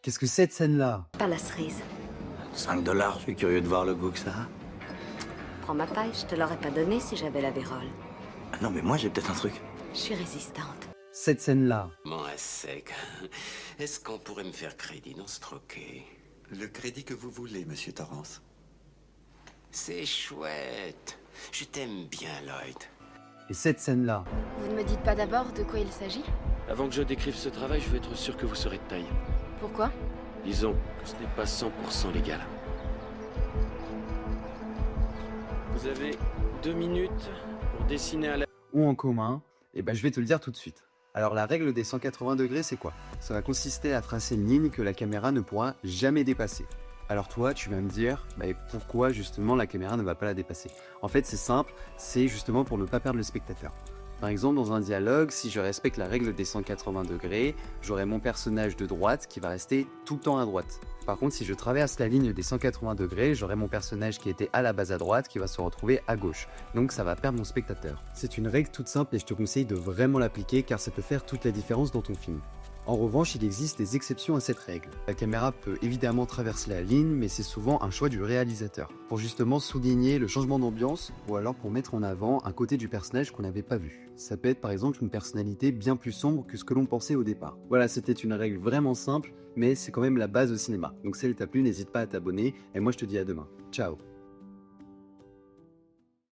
Qu'est-ce que cette scène-là? Pas la cerise. 5 $, je suis curieux de voir le goût que ça a. Prends ma paille, je te l'aurais pas donnée si j'avais la vérole. Ah non, mais moi j'ai peut-être un truc. Je suis résistante. Cette scène-là. Bon, à sec. Est-ce qu'on pourrait me faire crédit dans ce troquet? Le crédit que vous voulez, monsieur Torrance. C'est chouette. Je t'aime bien, Lloyd. Et cette scène-là. Vous ne me dites pas d'abord de quoi il s'agit? Avant que je décrive ce travail, je veux être sûr que vous serez de taille. Pourquoi? Disons que ce n'est pas 100% légal. Vous avez 2 minutes pour dessiner un... Ou en commun, et ben je vais te le dire tout de suite. Alors la règle des 180 degrés, c'est quoi? Ça va consister à tracer une ligne que la caméra ne pourra jamais dépasser. Alors toi, tu vas me dire, pourquoi justement la caméra ne va pas la dépasser? En fait, c'est simple, c'est justement pour ne pas perdre le spectateur. Par exemple, dans un dialogue, si je respecte la règle des 180 degrés, j'aurai mon personnage de droite qui va rester tout le temps à droite. Par contre, si je traverse la ligne des 180 degrés, j'aurai mon personnage qui était à la base à droite qui va se retrouver à gauche. Donc ça va perdre mon spectateur. C'est une règle toute simple et je te conseille de vraiment l'appliquer car ça peut faire toute la différence dans ton film. En revanche, il existe des exceptions à cette règle. La caméra peut évidemment traverser la ligne, mais c'est souvent un choix du réalisateur, pour justement souligner le changement d'ambiance, ou alors pour mettre en avant un côté du personnage qu'on n'avait pas vu. Ça peut être par exemple une personnalité bien plus sombre que ce que l'on pensait au départ. Voilà, c'était une règle vraiment simple, mais c'est quand même la base au cinéma. Donc si elle t'a plu, n'hésite pas à t'abonner, et moi je te dis à demain. Ciao.